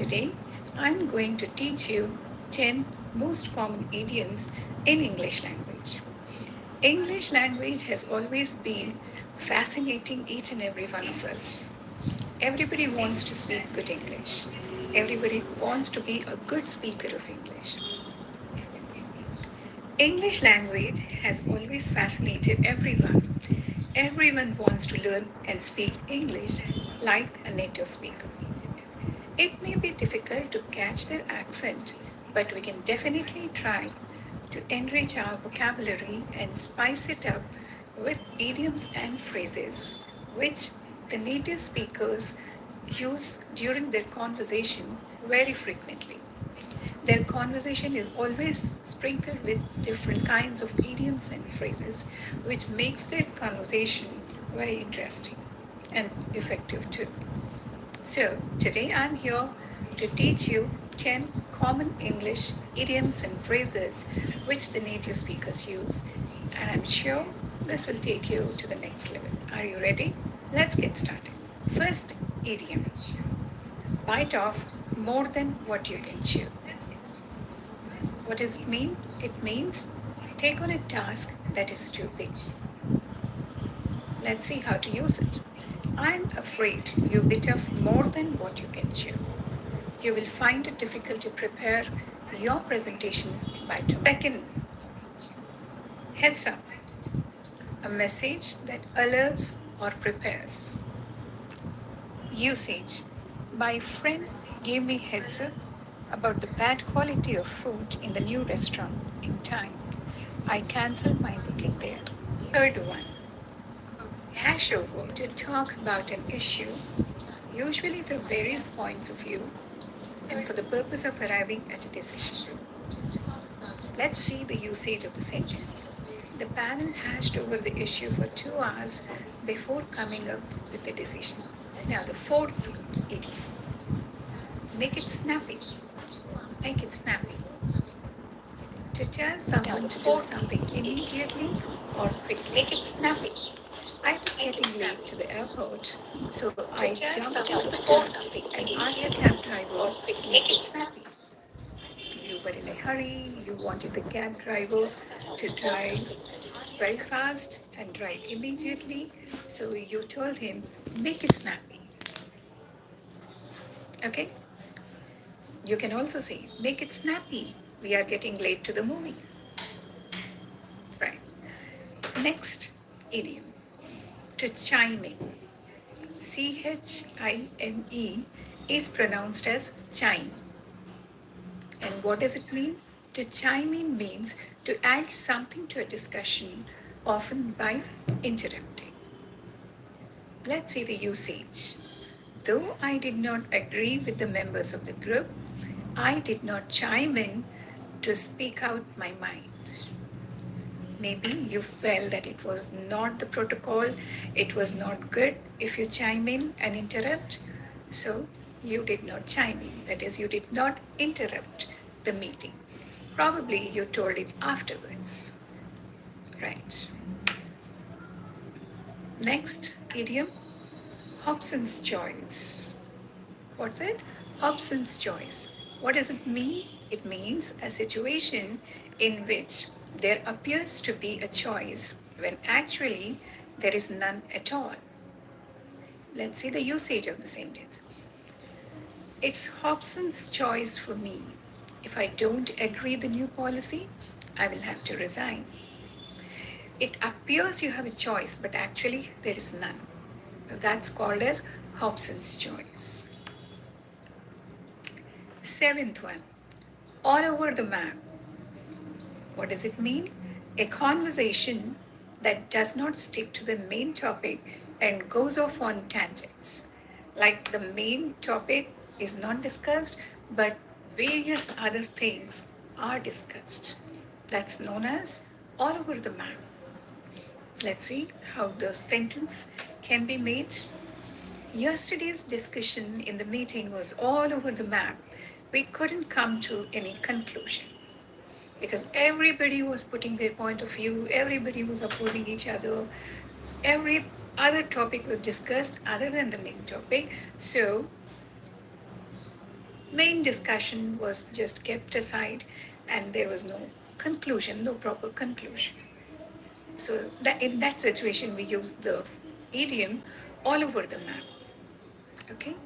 Today, I'm going to teach you 10 most common idioms in English language. English language has always been fascinating each and every one of us. Everybody wants to speak good English. Everybody wants to be a good speaker of English. English language has always fascinated everyone. Everyone wants to learn and speak English like a native speaker. It may be difficult to catch their accent, but we can definitely try to enrich our vocabulary and spice it up with idioms and phrases which the native speakers use during their conversation very frequently. Their conversation is always sprinkled with different kinds of idioms and phrases, which makes their conversation very interesting and effective too. So, today I'm here to teach you 10 common English idioms and phrases which the native speakers use, and I'm sure this will take you to the next level. Are you ready? Let's get started. First idiom: bite off more than what you can chew. What does it mean? It means take on a task that is too big. Let's see how to use it. I'm afraid you bit off more than what you can chew. You will find it difficult to prepare your presentation by tomorrow. Second, heads up, a message that alerts or prepares. Usage: my friend gave me heads up about the bad quality of food in the new restaurant in time. I cancelled my booking there. Third one, hash over to talk about an issue, usually from various points of view and for the purpose of arriving at a decision. Let's see the usage of the sentence. The panel hashed over the issue for 2 hours before coming up with a decision. Now, the fourth idiom: make it snappy. Make it snappy. To tell someone to do something immediately or quickly. Make it snappy. I was getting late to the airport, so I jumped out of the car and asked the cab driver to make it snappy. You were in a hurry, you wanted the cab driver to drive very fast and drive immediately, so you told him, make it snappy. Okay? You can also say, make it snappy. We are getting late to the movie. Right. Next idiom: to chime in. CHIME is pronounced as chime. And what does it mean? To chime in means to add something to a discussion, often by interrupting. Let's see the usage. Though I did not agree with the members of the group, I did not chime in to speak out my mind. Maybe you felt that it was not the protocol, it was not good if you chime in and interrupt. So you did not chime in, that is, you did not interrupt the meeting. Probably you told it afterwards. Right. Next idiom: Hobson's choice. What's it? Hobson's choice. What does it mean? It means a situation in which there appears to be a choice when actually there is none at all. Let's see the usage of the sentence. It's Hobson's choice for me. If I don't agree the new policy, I will have to resign. It appears you have a choice, but actually there is none. That's called as Hobson's choice. Seventh one, all over the map. What does it mean? A conversation that does not stick to the main topic and goes off on tangents. Like the main topic is not discussed, but various other things are discussed. That's known as all over the map. Let's see how the sentence can be made. Yesterday's discussion in the meeting was all over the map. We couldn't come to any conclusion because everybody was putting their point of view, everybody was opposing each other, every other topic was discussed other than the main topic. So main discussion was just kept aside and there was no conclusion, no proper conclusion. So that in that situation, we use the idiom all over the map. Okay.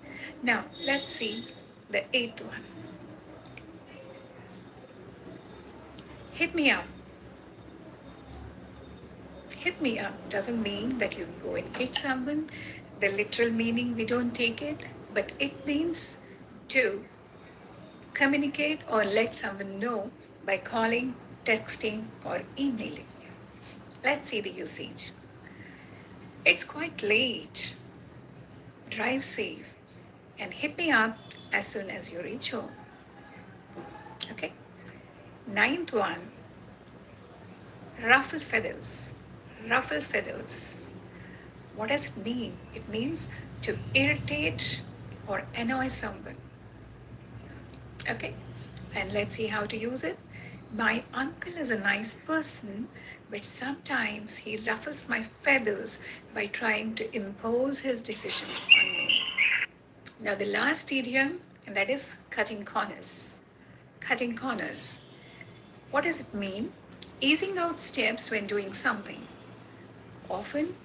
Now let's see the eighth one. Hit me up. Hit me up doesn't mean that you go and hit someone. The literal meaning, we don't take it, but it means to communicate or let someone know by calling, texting, or emailing. Let's see the usage. It's quite late. Drive safe and hit me up as soon as you reach home. Okay. Ninth one, ruffle feathers. Ruffle feathers. What does it mean? It means to irritate or annoy someone. Okay. And let's see how to use it. My uncle is a nice person, but sometimes he ruffles my feathers by trying to impose his decision on me. Now, the last idiom, and that is cutting corners. Cutting corners. What does it mean? Easing out steps when doing something, often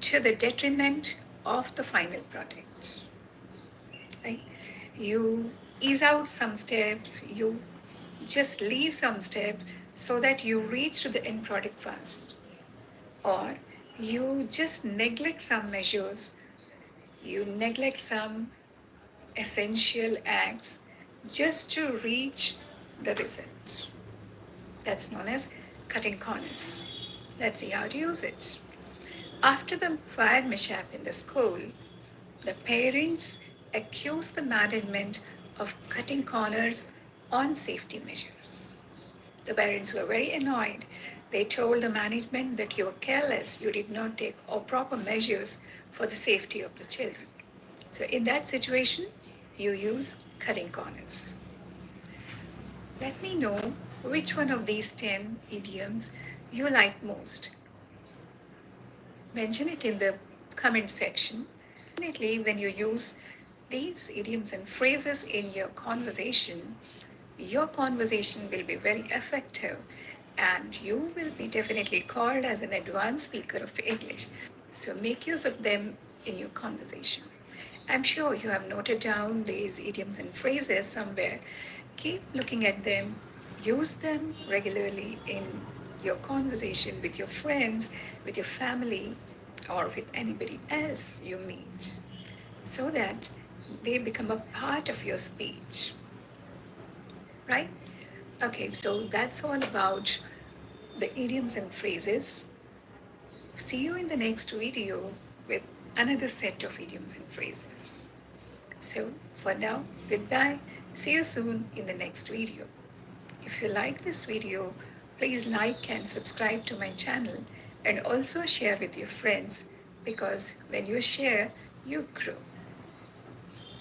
to the detriment of the final product. Right? You ease out some steps, you just leave some steps so that you reach to the end product fast. Or you just neglect some measures, you neglect some essential acts just to reach the result. That's known as cutting corners. Let's see how to use it. After the fire mishap in the school, the parents accused the management of cutting corners on safety measures. The parents were very annoyed. They told the management that you were careless, you did not take all proper measures for the safety of the children. So, in that situation, you use cutting corners. Let me know which one of these 10 idioms you like most. Mention it in the comment section. Definitely, when you use these idioms and phrases in your conversation will be very effective and you will be definitely called as an advanced speaker of English. So make use of them in your conversation. I'm sure you have noted down these idioms and phrases somewhere. Keep looking at them, use them regularly in your conversation with your friends, with your family, or with anybody else you meet, so that they become a part of your speech. Right? Okay, so that's all about the idioms and phrases. See you in the next video with another set of idioms and phrases. So for now, goodbye. See you soon in the next video. If you like this video, please like and subscribe to my channel and also share with your friends, because when you share, you grow.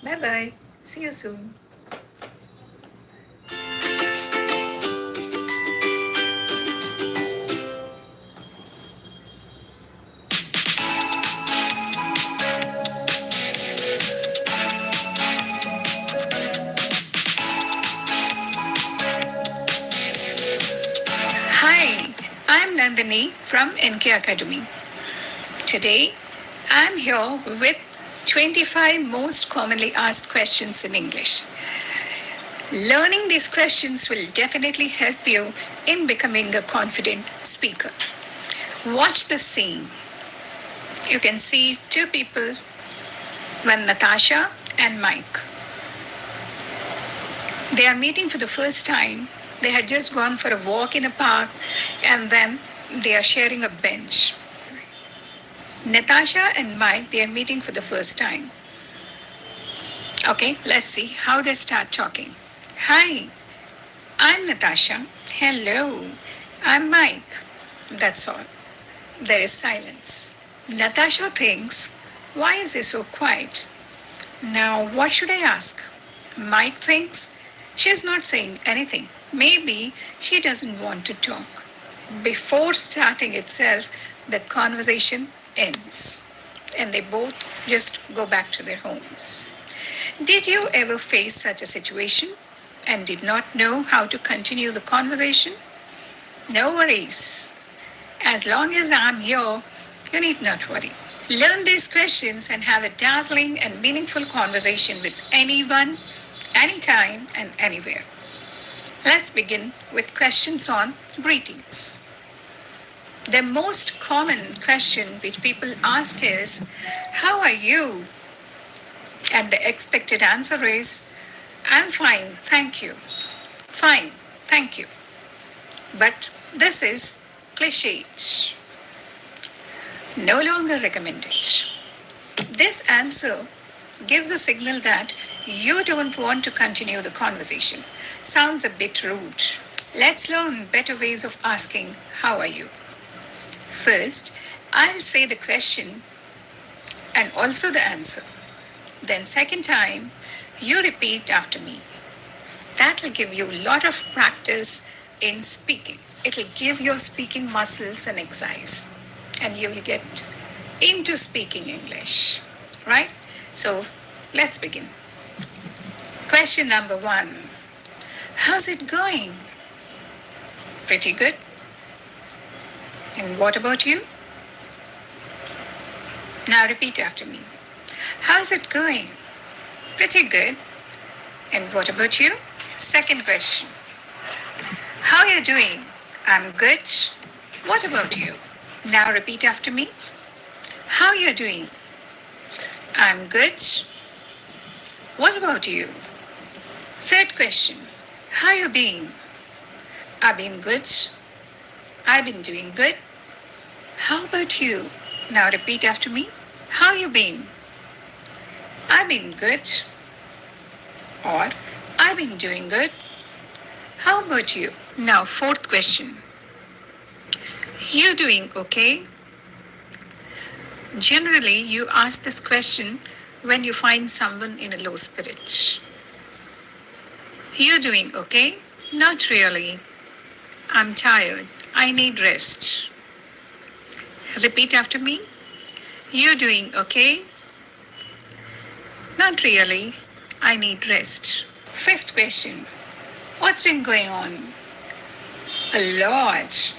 Bye bye. See you soon. Hi, I'm Nandini from NK Academy. Today, I'm here with 25 most commonly asked questions in English. Learning these questions will definitely help you in becoming a confident speaker. Watch the scene. You can see two people, one Natasha and Mike. They are meeting for the first time. They had just gone for a walk in a park and then they are sharing a bench. Natasha and Mike, they are meeting for the first time. Okay, let's see how they start talking. Hi, I'm Natasha. Hello, I'm Mike. That's all. There is silence. Natasha thinks, why is he so quiet? Now, what should I ask? Mike thinks, she's not saying anything. Maybe she doesn't want to talk. Before starting itself, the conversation ends and they both just go back to their homes. Did you ever face such a situation and did not know how to continue the conversation? No worries. As long as I'm here, you need not worry. Learn these questions and have a dazzling and meaningful conversation with anyone, anytime, and anywhere. Let's begin with questions on greetings. The most common question which people ask is, how are you? And the expected answer is, I'm fine, thank you. Fine, thank you. But this is cliche, no longer recommended. This answer gives a signal that you don't want to continue the conversation. Sounds a bit rude. Let's learn better ways of asking, how are you? First, I'll say the question and also the answer. Then, second time, you repeat after me. That will give you a lot of practice in speaking. It will give your speaking muscles an exercise and you will get into speaking English, right? So let's begin. Question number one. How's it going? Pretty good. And what about you? Now repeat after me. How's it going? Pretty good. And what about you? Second question. How are you doing? I'm good. What about you? Now repeat after me. How are you doing? I'm good. What about you? Third question. How you been? I've been good. I've been doing good. How about you? Now repeat after me. How you been? I've been good. Or I've been doing good. How about you? Now fourth question. You doing okay? Generally, you ask this question when you find someone in a low spirit. You doing okay? Not really. I'm tired. I need rest. Repeat after me. You doing okay? Not really. I need rest. Fifth question. What's been going on? A lot.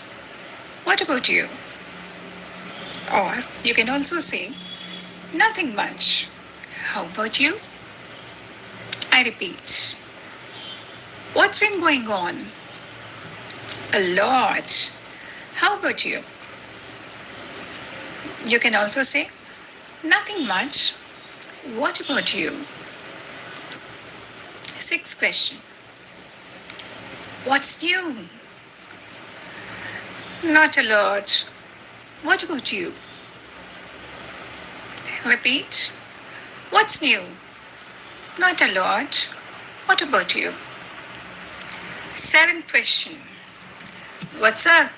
What about you? Or you can also say, nothing much. How about you? I repeat. What's been going on? A lot. How about you? You can also say, nothing much. What about you? Sixth question. What's new? Not a lot. What about you? Repeat. What's new? Not a lot. What about you? Seventh question. What's up?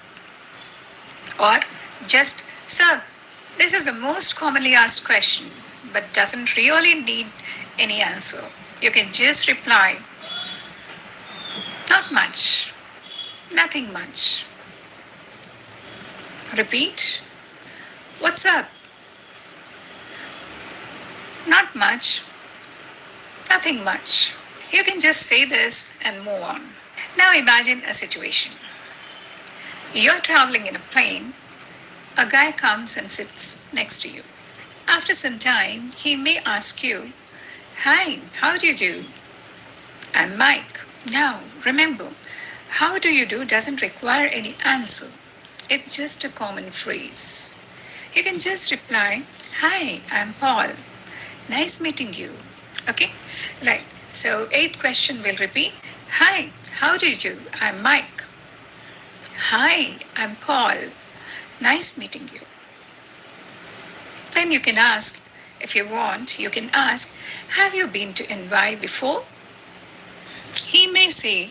Or just, sir. This is the most commonly asked question, but doesn't really need any answer. You can just reply, not much, nothing much. Repeat, what's up? Not much, nothing much. You can just say this and move on. Now imagine a situation. You're traveling in a plane, a guy comes and sits next to you. After some time, he may ask you, hi, how do you do? I'm Mike. Now, remember, how do you do doesn't require any answer. It's just a common phrase. You can just reply, hi, I'm Paul. Nice meeting you. Okay? Right. So, eighth question will repeat, hi, how do you do? I'm Mike. Hi, I'm Paul. Nice meeting you. Then you can ask, if you want, you can ask, have you been to NY before? He may say,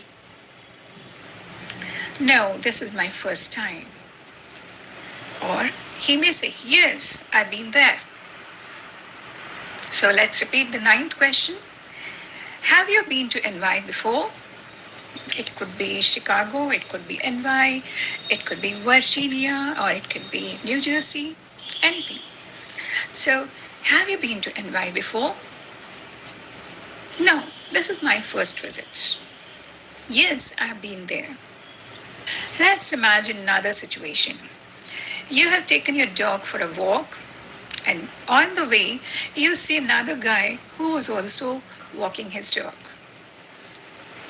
no, this is my first time. Or he may say, yes, I've been there. So let's repeat the ninth question. Have you been to NY before? It could be Chicago, it could be NY, it could be Virginia, or it could be New Jersey, anything. So, have you been to NY before? No, this is my first visit. Yes, I've been there. Let's imagine another situation. You have taken your dog for a walk, and on the way, you see another guy who was also walking his dog.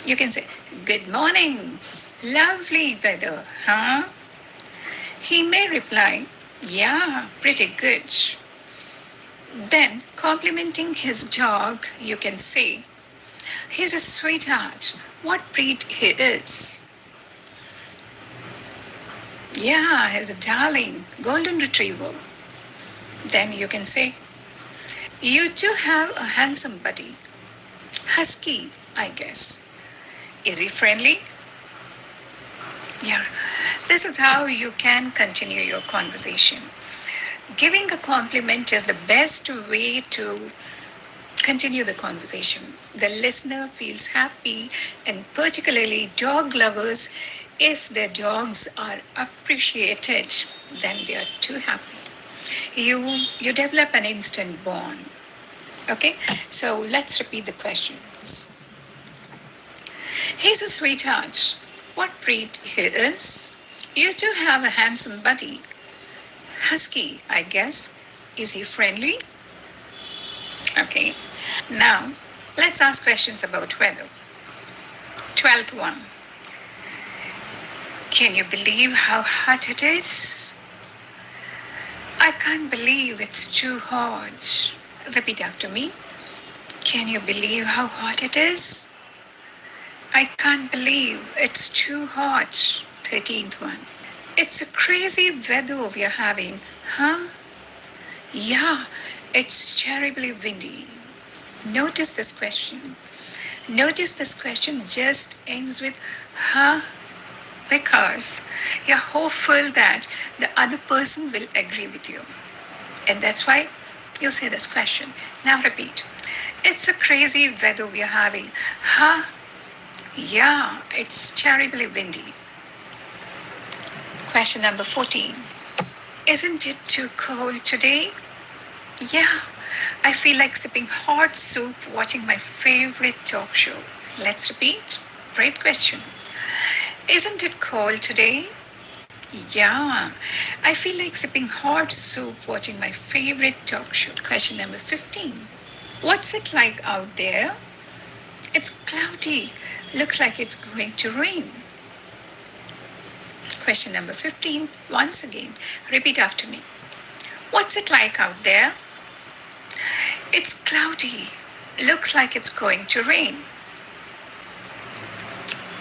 You can say, "Good morning. Lovely weather, huh?" He may reply, "Yeah, pretty good." Then, complimenting his dog, you can say, "He's a sweetheart. What breed he is?" "Yeah, he's a darling, golden retriever." Then you can say, "You two have a handsome buddy. Husky, I guess. Is he friendly?" Yeah, this is how you can continue your conversation. Giving a compliment is the best way to continue the conversation. The listener feels happy, and particularly dog lovers, if their dogs are appreciated, then they are too happy. You develop an instant bond. Okay, so let's repeat the questions. He's a sweetheart. What breed he is? You two have a handsome buddy. Husky, I guess. Is he friendly? Okay. Now, let's ask questions about weather. 12th one. Can you believe how hot it is? I can't believe it's too hot. Repeat after me. Can you believe how hot it is? I can't believe it's too hot. 13th one. It's a crazy weather we are having, huh? Yeah, it's terribly windy. Notice this question. Notice this question just ends with huh, because you're hopeful that the other person will agree with you. And that's why you say this question. Now repeat. It's a crazy weather we are having. Huh? Yeah, it's terribly windy. Question number 14. Isn't it too cold today? Yeah, I feel like sipping hot soup watching my favorite talk show. Let's repeat. Great question. Isn't it cold today? Yeah, I feel like sipping hot soup watching my favorite talk show. Question number 15. What's it like out there? It's cloudy. Looks like it's going to rain. Question number 15. Once again, repeat after me. What's it like out there? It's cloudy. Looks like it's going to rain.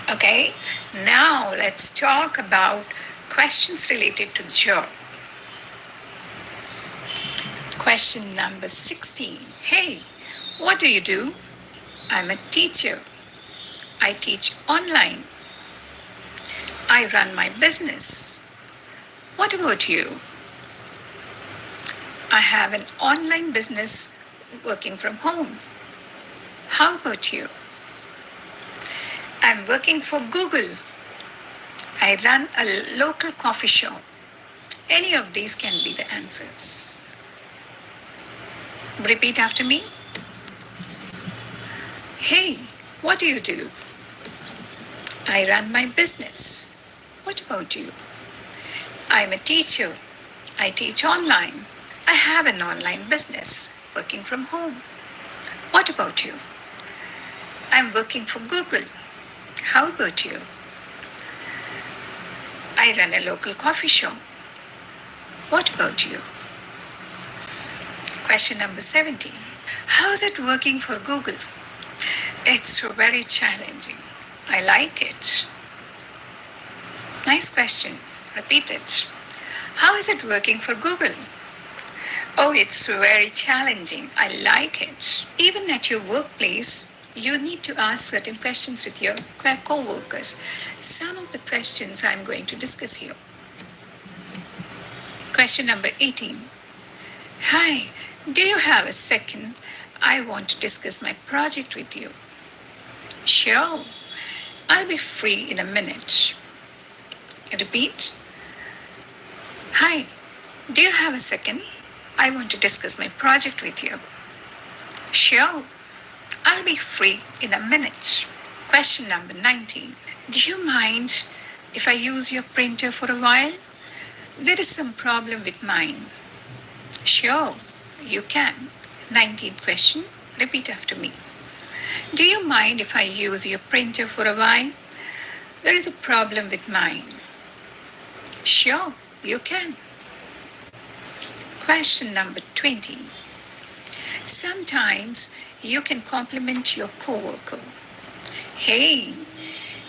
Okay, now let's talk about questions related to job. Question number 16. Hey, what do you do? I'm a teacher. I teach online. I run my business. What about you? I have an online business working from home. How about you? I'm working for Google. I run a local coffee shop. Any of these can be the answers. Repeat after me. Hey, what do you do? I run my business. What about you? I'm a teacher. I teach online. I have an online business working from home. What about you? I'm working for Google. How about you? I run a local coffee shop. What about you? Question number 17. How is it working for Google? It's very challenging. I like it. Nice question. Repeat it. How is it working for Google? Oh, it's very challenging. I like it. Even at your workplace, you need to ask certain questions with your co-workers. Some of the questions I'm going to discuss here. Question number 18. Hi, do you have a second? I want to discuss my project with you. Sure, I'll be free in a minute. Repeat. Hi, do you have a second? I want to discuss my project with you. Sure, I'll be free in a minute. Question number 19. Do you mind if I use your printer for a while? There is some problem with mine. Sure, you can. 19th question. Repeat after me. Do you mind if I use your printer for a while? There is a problem with mine. Sure, you can. Question number 20. Sometimes you can compliment your coworker. Hey,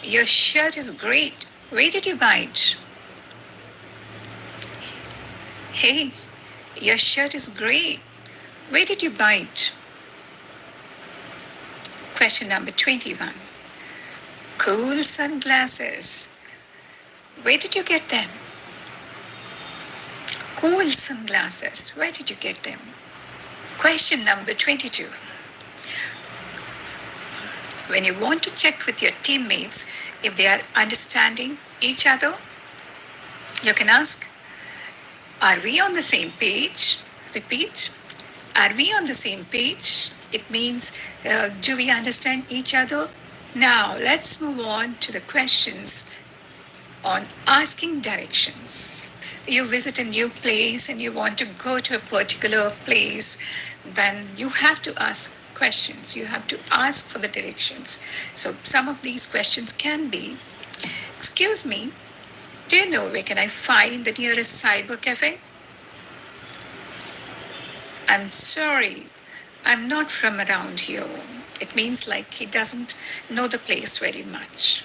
your shirt is great. Where did you buy it? Hey, your shirt is great. Where did you buy it? Question number 21. Cool sunglasses. Where did you get them? Cool sunglasses. Where did you get them? Question number 22. When you want to check with your teammates if they are understanding each other, you can ask, are we on the same page? Repeat, are we on the same page? It means, do we understand each other? Now, let's move on to the questions on asking directions. You visit a new place and you want to go to a particular place, then you have to ask questions. You have to ask for the directions. So, some of these questions can be, excuse me, do you know where can I find the nearest cyber cafe? I'm sorry, I'm not from around here. It means like he doesn't know the place very much.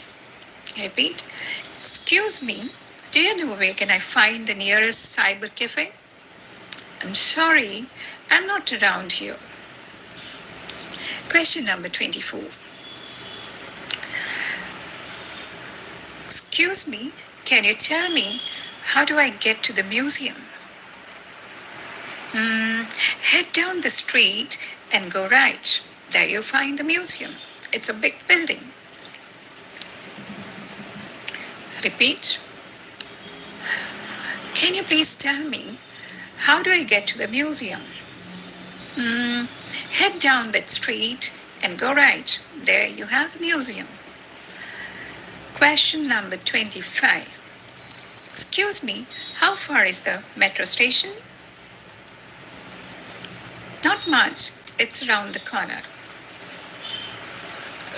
Repeat, excuse me, do you know where can I find the nearest cyber cafe? I'm sorry, I'm not around here. Question number 24. Excuse me, can you tell me how do I get to the museum? Head down the street and go right. There you find the museum. It's a big building. Repeat. Can you please tell me how do I get to the museum? Head down that street and go right. There you have the museum. Question number 25. Excuse me, how far is the metro station? Not much, it's around the corner.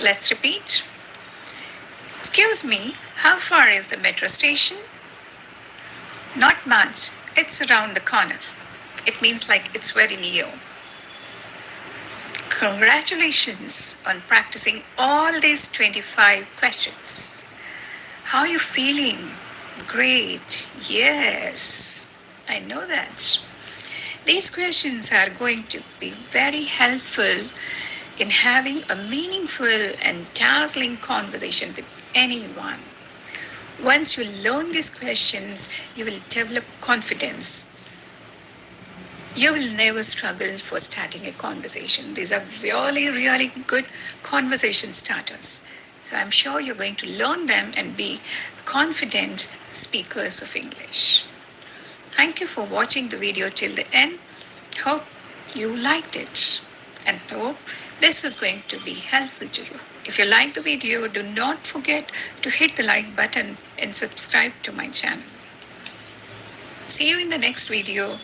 Let's repeat. Excuse me, how far is the metro station? Not much, it's around the corner. It means like it's very near. Congratulations on practicing all these 25 questions. How are you feeling? Great, yes, I know that. These questions are going to be very helpful in having a meaningful and dazzling conversation with anyone. Once you learn these questions, you will develop confidence. You will never struggle for starting a conversation. These are really, really good conversation starters. So I'm sure you're going to learn them and be confident speakers of English. Thank you for watching the video till the end. Hope you liked it and hope this is going to be helpful to you. If you like the video, do not forget to hit the like button and subscribe to my channel. See you in the next video.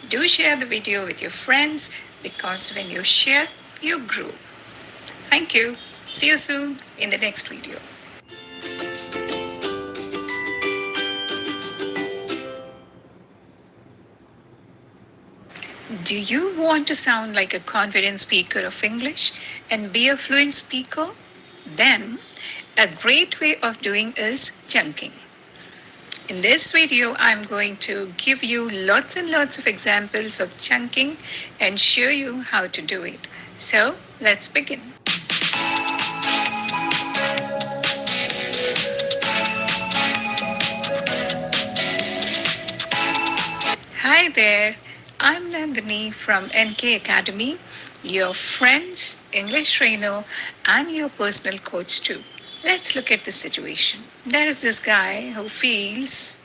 Do share the video with your friends because when you share, you grow. Thank you. See you soon in the next video. Do you want to sound like a confident speaker of English and be a fluent speaker? Then, a great way of doing is chunking. In this video, I'm going to give you lots and lots of examples of chunking and show you how to do it. So, let's begin. Hi there, I'm Nandini from NK Academy, your friend, English trainer, and your personal coach too. Let's look at the situation. There is this guy who feels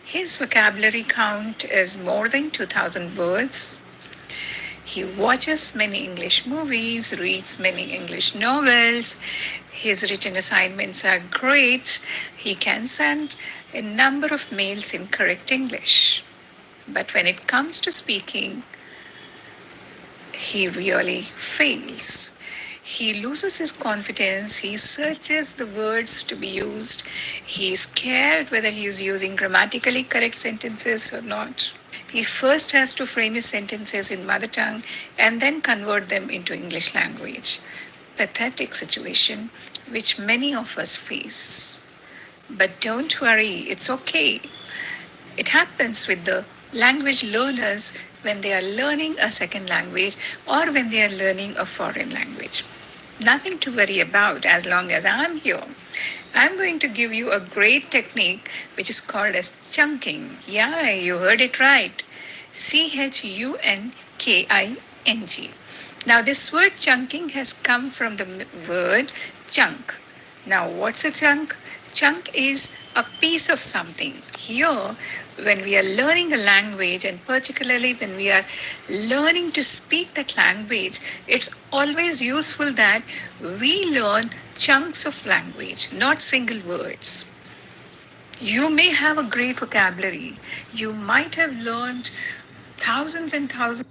his vocabulary count is more than 2000 words. He watches many English movies, reads many English novels. His written assignments are great. He can send a number of mails in correct English. But when it comes to speaking, he really fails. He loses his confidence. He searches the words to be used. He's scared whether he's using grammatically correct sentences or not. He first has to frame his sentences in mother tongue and then convert them into English language. Pathetic situation which many of us face. But don't worry, it's okay. It happens with the language learners when they are learning a second language or when they are learning a foreign language. Nothing to worry about as long as I'm here. I'm going to give you a great technique which is called as chunking. Yeah, you heard it right. Chunking. Now, this word chunking has come from the word chunk. Now, what's a chunk? Chunk is a piece of something. Here, when we are learning a language, and particularly when we are learning to speak that language, it's always useful that we learn chunks of language, not single words. You may have a great vocabulary. You might have learned thousands and thousands